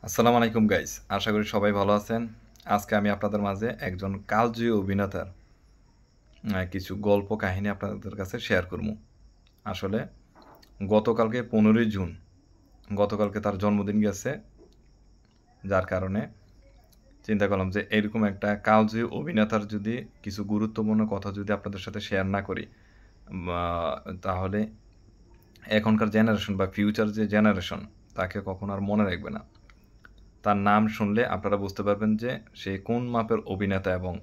আসসালামু আলাইকুম গাইস, আশা করি সবাই ভালো আছেন। আজকে আমি আপনাদের মাঝে একজন কালজয়ী অভিনেতার কিছু গল্প কাহিনী আপনাদের কাছে শেয়ার করব। আসলে গতকালকে 15ই জুন, গতকালকে তার জন্মদিন গেছে, যার কারণে চিন্তা করলাম যে এরকম একটা কালজয়ী অভিনেতার যদি কিছু গুরুত্বপূর্ণ কথা যদি আপনাদের সাথে শেয়ার না করি, তাহলে এখনকার জেনারেশন বা ফিউচার যে জেনারেশন তাকে কখনো আর মনে রাখবে না। তার নাম শুনলে আপনারা বুঝতে পারবেন যে সে কোন মাপের অভিনেতা এবং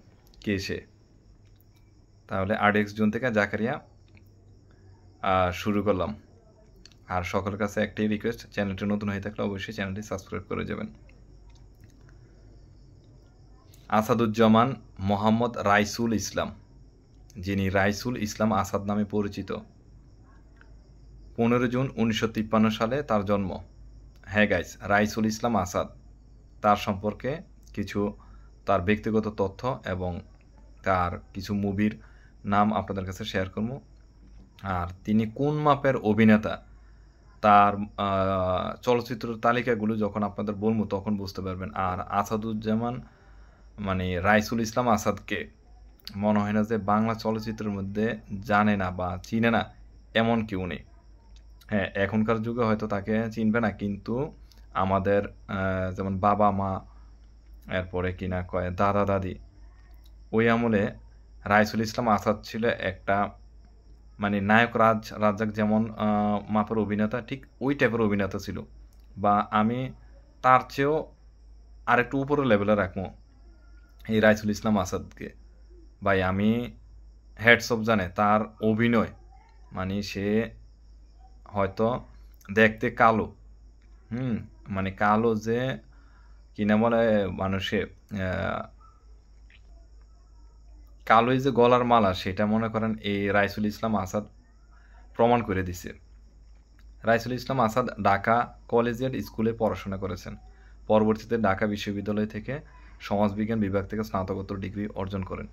কে সে। তাহলে RDX-জোন থেকে জাকারিয়া শুরু করলাম। আর সকলের কাছে একটাই রিকোয়েস্ট, চ্যানেলটি নতুন হয়ে থাকলে অবশ্যই চ্যানেলটি সাবস্ক্রাইব করে যাবেন। আসাদুজ্জামান মোহাম্মদ রাইসুল ইসলাম, যিনি রাইসুল ইসলাম আসাদ নামে পরিচিত। 15 জুন 1953 সালে তার জন্ম। হ্যাঁ গাইস, রাইসুল ইসলাম আসাদ, তার সম্পর্কে কিছু তার ব্যক্তিগত তথ্য এবং তার কিছু মুভির নাম আপনাদের কাছে শেয়ার করব। আর তিনি কোন মাপের অভিনেতা, তার চলচ্চিত্র তালিকাগুলো যখন আপনাদের বলবো তখন বুঝতে পারবেন। আর আসাদুজ্জামান মানে রাইসুল ইসলাম আসাদকে মনে হয় না যে বাংলা চলচ্চিত্রের মধ্যে জানে না বা চিনে না এমন কেউ নেই। হ্যাঁ, এখনকার যুগে হয়তো তাকে চিনবে না, কিন্তু আমাদের যেমন বাবা মা, এরপরে কিনা কয় দাদা দাদি, ওই আমলে রাইসুল ইসলাম আসাদ ছিল একটা মানে নায়ক রাজ্জাক যেমন মাপের অভিনেতা, ঠিক ওই টাইপের অভিনেতা ছিল। বা আমি তার চেয়েও আরেকটু উপরে লেভেলে রাখবো এই রাইসুল ইসলাম আসাদকে। ভাই আমি হ্যাটস অফ, জানে তার অভিনয়, মানে সে হয়তো দেখতে কালো, মানে কালো যে কিনা বলে মানুষে, কালোই যে গলার মালা, সেটা মনে করেন এই রাইসুল ইসলাম আসাদ প্রমাণ করে দিছে। রাইসুল ইসলাম আসাদ ঢাকা কলেজিয়েট স্কুলে পড়াশোনা করেছেন। পরবর্তীতে ঢাকা বিশ্ববিদ্যালয় থেকে সমাজবিজ্ঞান বিভাগ থেকে স্নাতকোত্তর ডিগ্রি অর্জন করেন।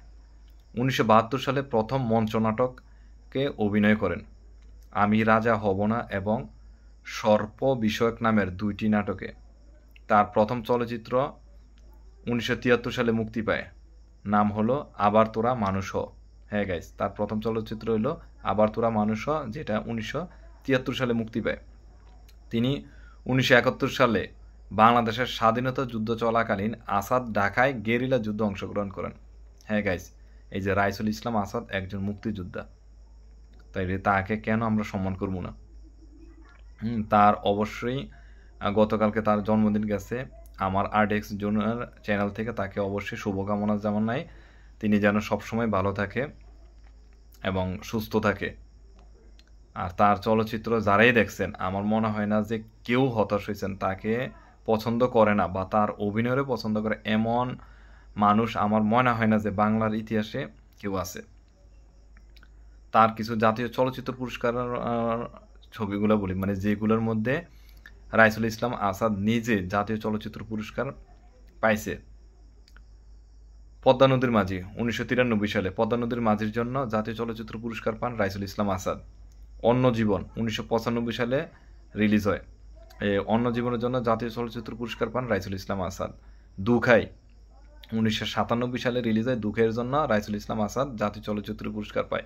1972 সালে প্রথম মঞ্চনাটকে অভিনয় করেন। আমি রাজা হব না এবং সর্প বিষয়ক নামের দুইটি নাটকে। তার প্রথম চলচ্চিত্র 1973 সালে মুক্তি পায়, নাম হলো আবার তোরা মানুষ হ। হ্যাঁ গাইস, তার প্রথম চলচ্চিত্র হলো আবার তোরা মানুষ হ, যেটা 1973 সালে মুক্তি পায়। তিনি 1971 সালে বাংলাদেশের স্বাধীনতা যুদ্ধ চলাকালীন আসাদ ঢাকায় গেরিলা যুদ্ধে অংশগ্রহণ করেন। হ্যাঁ গাইস, এই যে রাইসুল ইসলাম আসাদ একজন মুক্তিযোদ্ধা, তাই তাকে কেন আমরা সম্মান করব না? তার অবশ্যই গতকালকে তার জন্মদিন গেছে। আমার RDX-জোনের চ্যানেল থেকে তাকে অবশ্যই শুভকামনা জানাই। তিনি যেন সবসময় ভালো থাকে এবং সুস্থ থাকে। আর তার চলচ্চিত্র যারাই দেখছেন, আমার মনে হয় না যে কেউ হতাশ হয়েছেন, তাকে পছন্দ করে না বা তার অভিনয়ও পছন্দ করে এমন মানুষ আমার মনে হয় না যে বাংলার ইতিহাসে কেউ আছে। তার কিছু জাতীয় চলচ্চিত্র পুরস্কার ছবিগুলো বলি, মানে যেগুলোর মধ্যে রাইসুল ইসলাম আসাদ নিজে জাতীয় চলচ্চিত্র পুরস্কার পাইছে। পদ্মা নদীর মাঝি 1993 সালে পদ্মা নদীর মাঝির জন্য জাতীয় চলচ্চিত্র পুরস্কার পান রাইসুল ইসলাম আসাদ। অন্য জীবন 1995 সালে রিলিজ হয়। অন্য জীবনের জন্য জাতীয় চলচ্চিত্র পুরস্কার পান রাইসুল ইসলাম আসাদ। দুখাই 1997 সালে রিলিজ হয়, দুখাইয়ের জন্য রাইসুল ইসলাম আসাদ জাতীয় চলচ্চিত্র পুরস্কার পায়।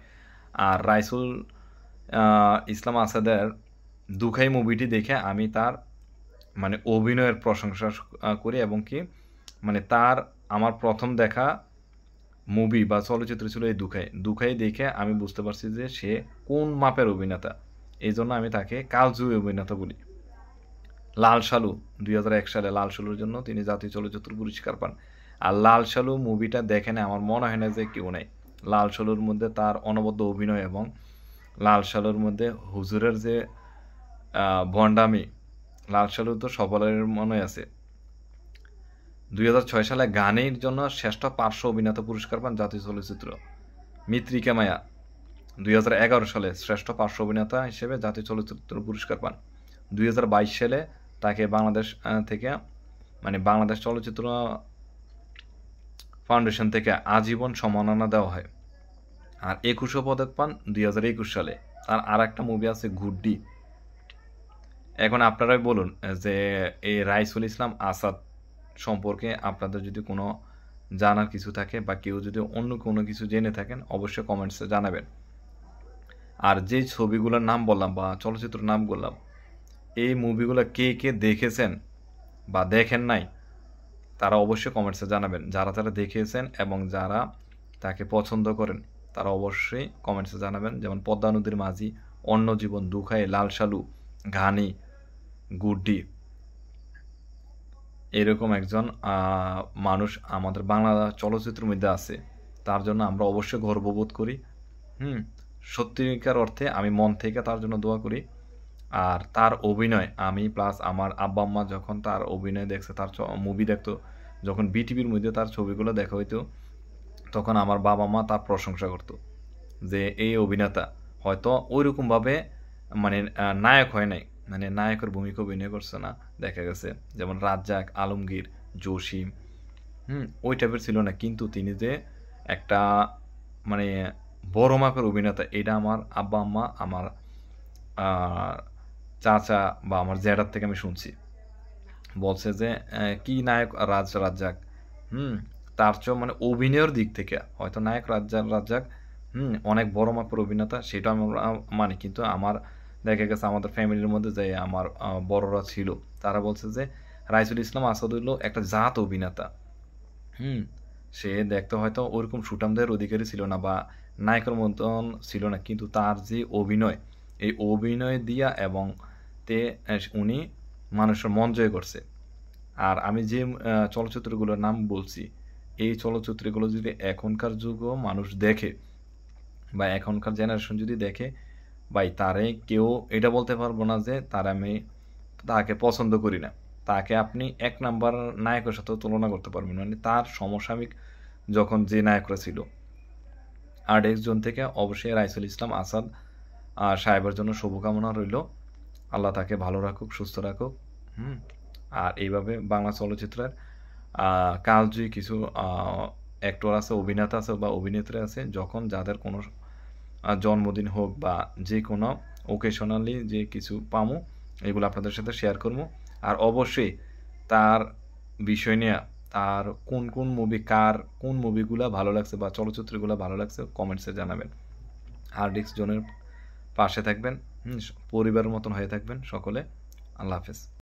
আর রাইসুল ইসলাম আসাদের দুখাই মুভিটি দেখে আমি তার মানে অভিনয়ের প্রশংসা করি, এবং কি মানে তার আমার প্রথম দেখা মুভি বা চলচ্চিত্র ছিল এই দুখাই দেখে আমি বুঝতে পারছি যে সে কোন মাপের অভিনেতা। এই জন্য আমি তাকে কালজয়ী অভিনেতা বলি। লাল সালু 2001 সালে লাল সালুর জন্য তিনি জাতীয় চলচ্চিত্র পুরস্কার পান। আর লাল সালু মুভিটা দেখে না আমার মনে হয় না যে কেউ নেই। লাল সালুর মধ্যে তার অনবদ্য অভিনয় এবং লাল সালুর মধ্যে হুজুরের যে ভণ্ডামি, লাল সালু তো সকলের মনে আছে। 2006 সালে গানের জন্য শ্রেষ্ঠ পার্শ্ব অভিনেতা পুরস্কার পান জাতীয় চলচ্চিত্র। মৃত্তিকা মায়া 2011 সালে শ্রেষ্ঠ পার্শ্ব অভিনেতা হিসেবে জাতীয় চলচ্চিত্র পুরস্কার পান। 2022 সালে তাকে বাংলাদেশ থেকে মানে বাংলাদেশ চলচ্চিত্র ফাউন্ডেশন থেকে আজীবন সম্মাননা দেওয়া হয়। আর 21 পদক পান 2021 সালে। তার আর একটা মুভি আছে গুড্ডি, এখন আপনারাই বলুন যে এই রাইসুল ইসলাম আসাদ সম্পর্কে আপনাদের যদি কোনো জানার কিছু থাকে বা কেউ যদি অন্য কোনো কিছু জেনে থাকেন অবশ্যই কমেন্টসে জানাবেন। আর যে ছবিগুলোর নাম বললাম বা চলচ্চিত্রের নাম বললাম, এই মুভিগুলো কে কে দেখেছেন বা দেখেন নাই তারা অবশ্যই কমেন্টসে জানাবেন। যারা যারা দেখেছেন এবং যারা তাকে পছন্দ করেন তারা অবশ্যই কমেন্টসে জানাবেন। যেমন পদ্মা নদীর মাঝি, অন্য জীবন, দুখাই, লাল সালু, ঘানি, গুড্ডি, এরকম একজন মানুষ আমাদের বাংলা চলচ্চিত্রের মধ্যে আছে। তার জন্য আমরা অবশ্যই গর্ববোধ করি। সত্যিকার অর্থে আমি মন থেকে তার জন্য দোয়া করি। আর তার অভিনয় আমি প্লাস আমার আব্বা আম্মা যখন তার অভিনয় দেখছে, তার মুভি দেখতো, যখন বিটিভির মধ্যে তার ছবিগুলো দেখা হইতো, তখন আমার বাবা মা তার প্রশংসা করতো যে এই অভিনেতা হয়তো ওইরকমভাবে মানে নায়ক হয় নাই, মানে নায়কের ভূমিকা অভিনয় করছে না দেখা গেছে। যেমন রাজ্জাক, আলমগীর, জসিম, ওই টাইপের ছিল না, কিন্তু তিনি যে একটা মানে বড় মাপের অভিনেতা এটা আমার আব্বা আম্মা, আমার চাচা বা আমার জ্যাঠার থেকে আমি শুনছি। বলছে যে কি নায়ক রাজ্জাক, তার চেয়েও মানে অভিনয়ের দিক থেকে হয়তো নায়ক রাজ্জাক অনেক বড় মাপের অভিনেতা, সেটা আমি মানি। কিন্তু আমার দেখা গেছে আমাদের ফ্যামিলির মধ্যে যে আমার বড়রা ছিল তারা বলছে যে রাইসুল ইসলাম আসাদ হইল একটা জাত অভিনেতা। সে দেখতে হয়তো ওরকম সুঠামদের অধিকারী ছিল না বা নায়কের মতন ছিল না, কিন্তু তার যে অভিনয়, এই অভিনয় দিয়া এবং উনি মানুষের মন জয় করছে। আর আমি যে চলচ্চিত্রগুলোর নাম বলছি, এই চলচ্চিত্রগুলো যদি এখনকার যুগও মানুষ দেখে বা এখনকার জেনারেশন যদি দেখে, ভাই তারে কেউ এটা বলতে পারবো না যে আমি তাকে পছন্দ করি না। তাকে আপনি এক নাম্বার নায়কের সাথে তুলনা করতে পারবেন, মানে তার সমসাময়িক যখন যে নায়করা ছিল। আর্ট জোন থেকে অবশ্যই রাইসুল ইসলাম আসাদ সাহেবের জন্য শুভকামনা রইল। আল্লাহ তাকে ভালো রাখুক, সুস্থ রাখুক। আর এইভাবে বাংলা চলচ্চিত্রের কালজয়ী কিছু অ্যাক্টর আছে, অভিনেতা আছে বা অভিনেত্রী আছে, যখন যাদের কোনো জন্মদিন হোক বা যে কোনো ওকেশনালি যে কিছু পামো এগুলো আপনাদের সাথে শেয়ার করবো। আর অবশ্যই তার বিষয় নিয়ে তার কোন মুভি, কোন মুভিগুলো ভালো লাগছে বা চলচ্চিত্রগুলো ভালো লাগছে কমেন্টসে জানাবেন। আর্ট জোনের পাশে থাকবেন, পরিবারের মতন হয়ে থাকবেন সকলে। আল্লাহ হাফেজ।